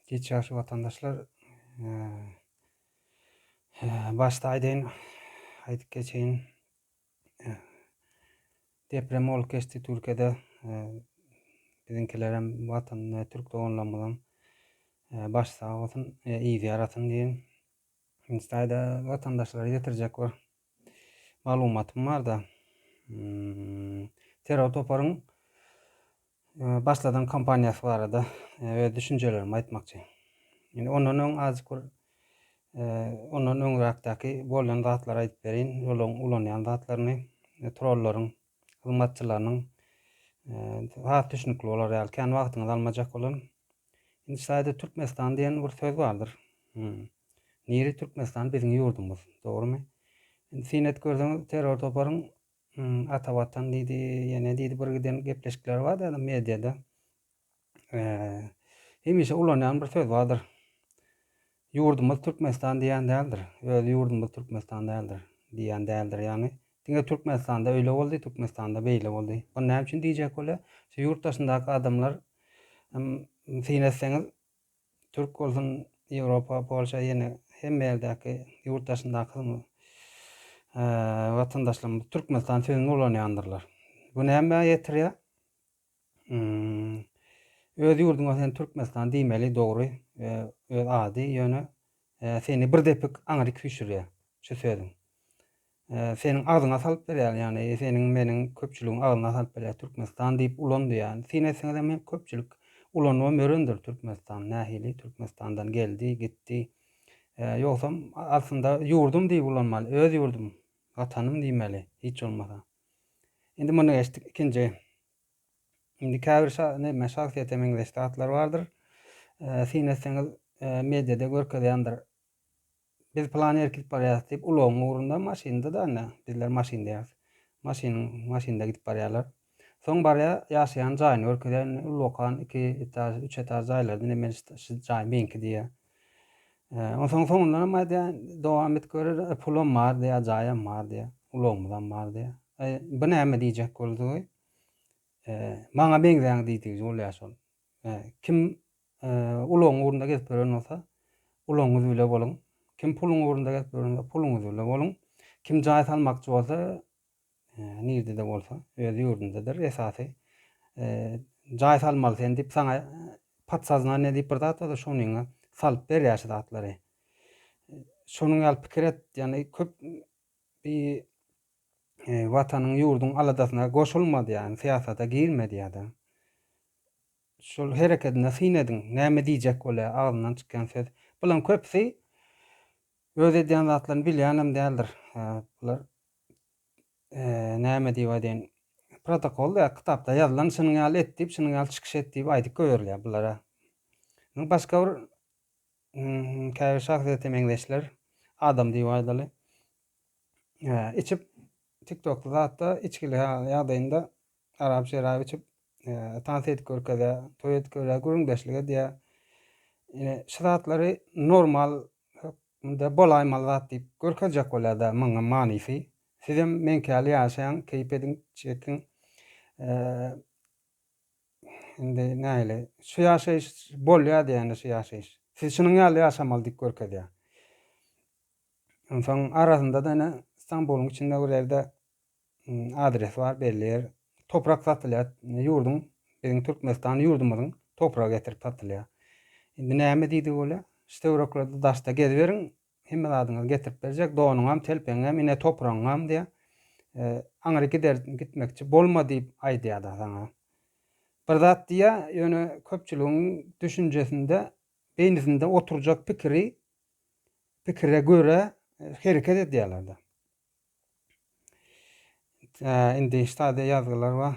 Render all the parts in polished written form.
Geçýärki vatandaşlar başda aýdyp geçeýin deprem bolup geçdi Türkiýede. Biziňkiler hem watan Türk doganlamadan başda bolsun iýdi ýaratyn diýen. Instada vatandaşlara ýetirjek bir maglumatym bar da. Terror toparyň başladan kampaniýasy barada we düşünjelerimi aýtmakçy. Indi ondan öň azık bir ondan öňräkdäki bolan zatlary aýdyp berin. Ulanýan zatlaryny trollaryň, hyzmatçylarynyň hat düşünikli bolar ýaly kän wagtyňyzy almajak bolan. Indi şaýda Türkmenistan diýen bir söz bardyr. Niri Türkmenistan biziň ýurdumyz, dogrymy? Indi sinet görseňiz terror toparyň ata watan diýdi, ýene diýdi bir giden gepleşikler bar da mediada. Hemişe ulanýan bir söz bardyr. Ýurdumyz Türkmenistan diýen däldir. Öz ýurdumyz Türkmenistan däldir diýen däldir ýani. Diňe Türkmenistanda öýle boldy, Türkmenistanda beýle boldy. Bu näme üçin diýjek bolar? Şu ýurtdaşyndaky adamlar sinetseňiz Türk bolsun, Ýewropa, Polşa ýene hemme ýerdäki ýurtdaşyndaky watandaşlarymyz Türkmenistan sözüni ulanýandyrlar. Bu näme ýetirýär? Öz ýurduňa sen Türkmenistan diýmeli, dogry. Öz ady ýöne seni bir depik aňyryk düşürýär şu sözüň. Seniň agzyňa salyp berýär, ýani seniň meniň köpçüligiň agzyna salyp berýär Türkmenistan diýip ulandy ýani. Sinetseňiz hem köpçülik ulanma örendir Türkmenistan nähili, Türkmenistandan geldi, gitdi. Ýoksam aslynda ýurdum diýip ulanmaly, öz ýurdum, watanym diýmeli, hiç bolmasa. Indi muny geçdik ikinji. Indi käbir şahsiýet emeňdeşde atlar bardyr. Sinetseňiz mediada görkezýändir. Biz plan erkip barýarys diýip ulan ugrunda maşynda da bizler maşynda ýaly. Maşynda gidip barýarlar. Soň barýar ýaşaýan jaýyny görkezýän ulokan 2 etaj, 3 etaj jaýlardan hemen şu jaý meňki diýär. Ondan soňundan dowam etgerer pulum bar diýär, jaýam bar diýär, ulamyzam bar diýär. Bu näme diýjek boldy? Maňa beňzeýän diýdi bolýar şol. Kim ulan ugrunda gezip beren bolsa, ulaňyzy bile boluň. Kim puluň ugrunda gezip beren bolsa, puluňyzy bile boluň. Kim jaý salmakçy bolsa, nirde de bolsa, öz ýurdundadyr esasy. Jaý salmaly sen diýip saňa patsazna diýip bir zat da şonuňa salyp berýär şu zatlary. Şonuň ýaly pikir et, ýani köp bir watanyň ýurduň aladasyna goşulmady ýani siýasata girmedi ýa-da. Şol hereketine synediň, näme diýjek bolýar, agzyndan çykýan söz. Bulan köpsi öz edýän zatlaryny bilýän däldir. Bular näme diýip aýdyn, protokol ýa kitapda ýazylan şunuň ýaly et diýip, şunuň ýaly çykyş et diýip aýdyp goýerler bulara. Başga bir käbir şahsiýet emeňdeşler adam diýip aýdaly. İçip TikTok'da zatda içkili ýagdaýynda arap şerap içip tanset görkezýär, toý etkezýär, gürüňdeşlige diýär. Şu zatlary normal da bolaýmaly zat diýip görkezjek bolýar da maňa manysy. Siz hem meňkäli ýaşaýan, keýpediň, çekiň indi nähili şu ýaşaýyş bolýar diýeni şu ýaşaýyş. Siz şunuň ýaly ýaşamaly diýip görkezýär. Soň arasynda da İstanbul'un içinde bir ýerde adres var, belli toprak satylýar. Ýurdum, biziň Türkmenistan ýurdumyzyň topragy getirip satylýar. Indi näme diýdi bolýar? Stewroklada daşda gezberiň, hemme zadyňyzy getirip berjek, donuňam, telpeňem, ine topragyňam diýär. Aňyry gitmekçi bolma diýip aýdýar da saňa. Bir zat diýär, ýöne köpçüligiň düşünjesinde, beýnisinde oturjak pikire göre hereket edýärler da. Indi ştada ýazgylar bar.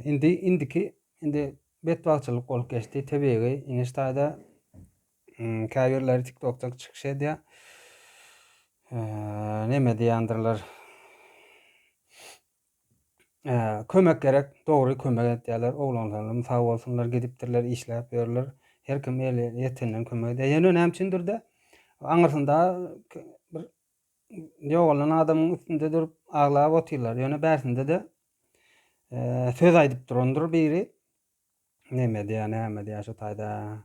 Indi betbagçylyk bolup geçdi, tebegi. Indi ştada käbirler TikTok'da çykyş edýär. Neme diýändirler? Kömek gerek, dogry kömek edýärler. Oglanlarym sag bolsunlar, gidipdirler, işläp berler. Her kim ýetenden kömek edýär. Ýene näme üçindir de aňyrsynda bir ýogalan adamyň üstünde durup aglap otyrlar. Ýöne bärsinde de söz aýdyp durandyr biri. näme diýär şu taýda.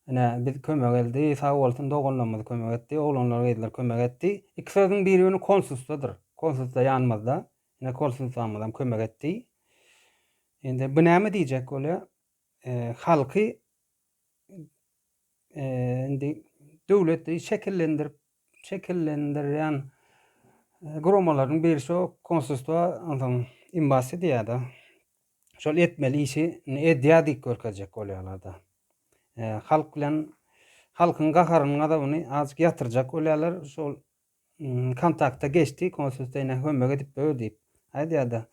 Ene biz kömek eldi, sag bolsun doganlarymyz kömek etdi, oglanlar geldiler kömek etdi. İki sözüň biri konsulstadyr. Konsulsta ýanymyzda. Ene konsultamyzdan kömek etdi. Endi bu näme diýjek bolýar? Halky indi döwleti şekillendirýän guramalaryň birisi o konsulstva adam imbasy diýär da. Şol etmeli işi edýädik görkezjek bolýarlar. Halk bilen halkyň gahararyna da buny azık ýatyrjak bolýarlar. Şol kontakta geçdi, konsultasyna kömek edip diýip aýdýar da.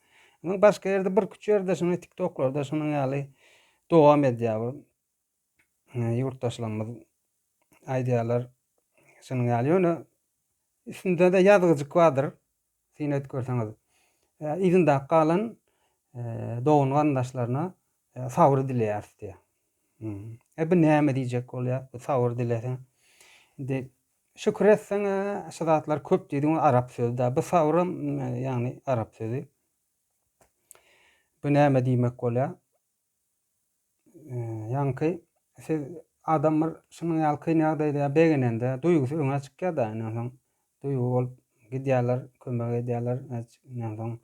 Başga ýerde bir küçük ýerde şuny TikTok'larda şunyň ýaly dowam edýär. Ýurtdaşlarymyz aýdýarlar şunyň ýaly ýöne üstünde de ýazgyjyk bardyr. Sen et görseňiz. Izinde galan dogan gandaşlaryna sabr dileýär diýär. Bu näme diýjek bolýar? Bu sabr dileýär. Indi şükür etseň şadatlar köp diýdiň arap sözü. Bu sabr ýani arap sözü. Bu näme diýmek bolýar? Ýanky siz adamlar şunyň ýaly kynýa ýagdaýda begenende duýgusy öňe çykýar da, näme duýgu bolup gidýärler, kömek edýärler, näme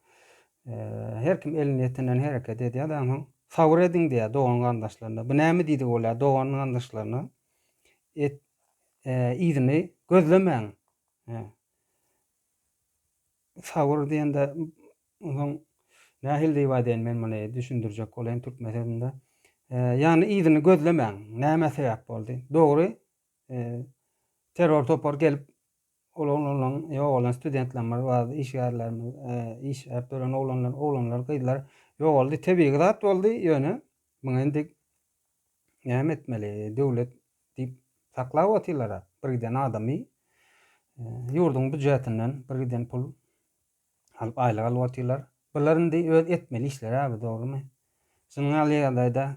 her kim elini ýetenden hereket edýär da, sabr ediň diýär dogan gandaşlaryna. Bu näme diýdi bolýar dogan gandaşlaryna? Izini gözlemeň. Sabr diýende nähil diýip aýdyn men muny düşündirjek bolan türk meselinde. Ýani izini gözlemeň. Näme sebäp boldy? Dogry, terror topar gelip olan studentler var, işgärlerimiz, iş äpdören oglanlar gyýdylar. Ýok boldy, tebii zat boldy ýöne. Muňa indi näme etmeli? Döwlet diýip saklap otyrlar. Birden adamy ýurduň büdjetinden birden pul alyp aýlyk alyp otyrlar. Bular indi öz etmeli işler abi, dogrymy? Şunyň ýalyda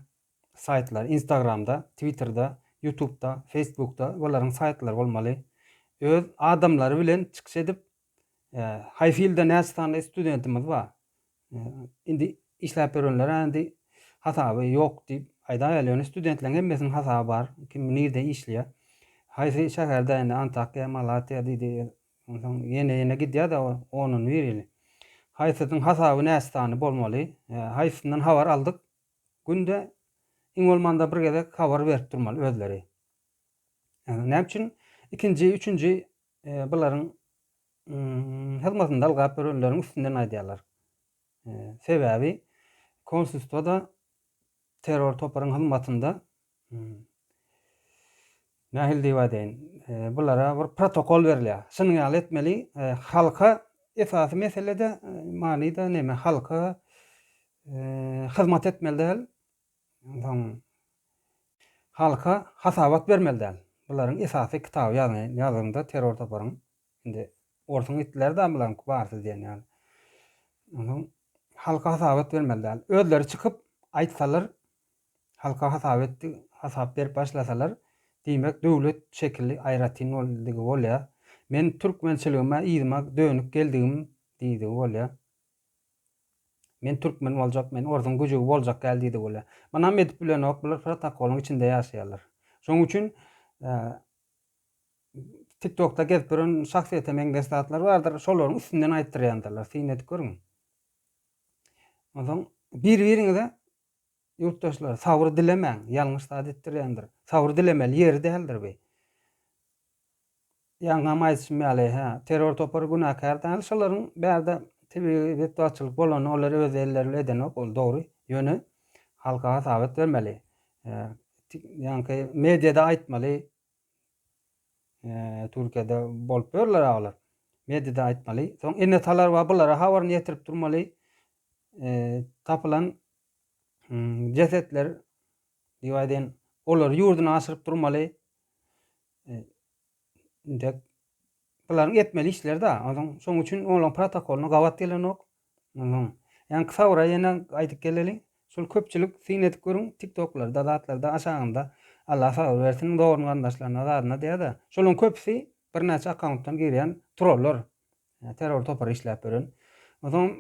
saytlar, Instagramda, Twitterda, YouTube'da, Facebook'da bolaryň saytlary bolmaly. Öz adamlary bilen çykyş edip Hayfield'de näçe studentimiz bar. Indi işläp berenler indi hasaby ýok diýip aýdaýar. Studentlerin hemmesiniň hasaby bar. Kim nerede işleýär? Haýsy şäherde indi Antakya, Malatya diýdi. Ýene gidýär da onun berili. Haýsysyň hasaby näçe bolmaly? Haýsyndan habar aldyk. Günde iň bolmanda bir gezek habar berip durmaly özleri. Näme üçin? İkinci, üçüncü bularyň hyzmatynda algap berenleriň üstünden aýdýarlar. Sebäbi konsulstwada terror toparyň hyzmatynda nähil diýip aýdyn. Bulara bir protokol berilýär. Şunyň ýaly etmeli, halka esasy meselede manyda näme halka hyzmat etmeli däl. Halka hasabat bermeli däl. Bularyň esasy kitaby ýazganda terror toparyň indi ortaň itler de bilen bardy diýen ýaly. Halka hasabat bermeli däl. Özleri çykyp aýtsalar, halka hasap berip başlasalar, diýmek döwlet şekilli aýratyn boldygy bolýar. Men türkmençiligime ýymak dönüp geldigim diýdi bolýar. Men türkmen boljak, men ortaň güjügi boljak geldi diýdi bolýar. Mana medip bilen oklar protokoluň içinde ýaşaýarlar. Şoň üçin TikTok'ta gezip duran şahsiýete meňdeşler bardyr. Şolaryň üstünden aýtdyrýandylar. Sen edip görüň. Adam bir-biriňize ýurtdaşlar sabr dilemeň, ýalňyş zat etdirýändir. Sabr dilemeli ýeri däldir be. Ýa-ni maýsymýaly, terror topar günahkar däl, şolaryň bärde tebii betbaçylyk bolan olar öz elleri eden ok, ol dogry. Ýöne halka hasabat bermeli. Ýani mediada aýtmaly. Türkiýede bolup berler aglar. Mediada aýtmaly. Soň ennetalar we bulara habaryny ýetirip durmaly. Tapylan cesetler diýýärden olar ýurduny aşyryp durmaly. Bularyň etmeli işler da. Şoň üçin olaň protokoluny gawat gelen ok. Ýani kısa wara ýene aýdyp geleli. Şol köpçülik sen edip görüň TikTok'larda, zatlarda aşagynda Allah sabr bersin dogan gandaşlaryna zadyna diýär da. Şolaryň köpüsi bir näçe akkauntdan girýän trollar, terror topar işläp beren.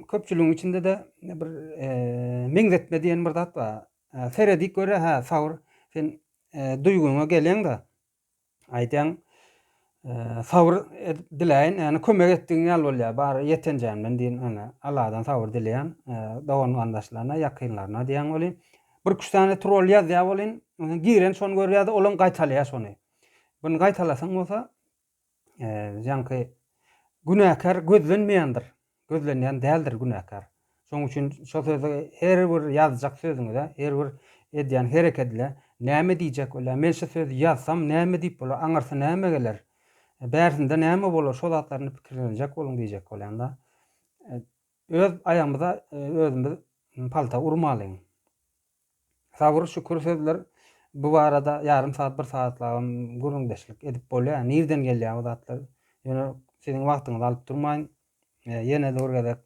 Köpçüligiň içinde de bir meňzetme diýen bir zat bar. seredik göre ha sabır sen duýguňa geleň-de aýdýaň sabır diläýin, ýani kömek etdiň ýaly bolýar. Bary ýetenjämden diýen Allahdan sabır dileýän dogan gandaşlaryna, ýakynlaryna diýen bolýan. Bir küçükne troll ýazýar bolýan, giren şonu görýär-de olan gaýtalýar şonu. Bunu gaýtalasaň bolsa janky günäkär gözlenmeýändir. Gözlenýän däldir günäkär. Şoň üçin şo sözi her bir ýazjak sözüňizde, her bir edýän hereketle näme diýjek bolar? Men şu sözi ýazsam näme diýip bolar? Aňarsa näme geler? Bärsinde näme bolar? Şo zatlaryny pikirlenjek boluň diýjek bolýan-da. Öz aýamyza özümiz palta urmalyň. Sabır şükür sözler bu barada yarım saat, 1 saatlagam gürüňdeşlik edip bolýar. Nirden gelýär o zatlar? Ýöne seniň wagtyňyzy alyp durmaýyn. Ýene de görgedek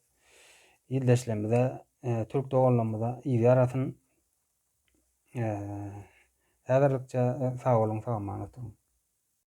ildeşlemede, türk doganlamada iýi arasyn häzirlikçe sag bolun, sag bolmaň.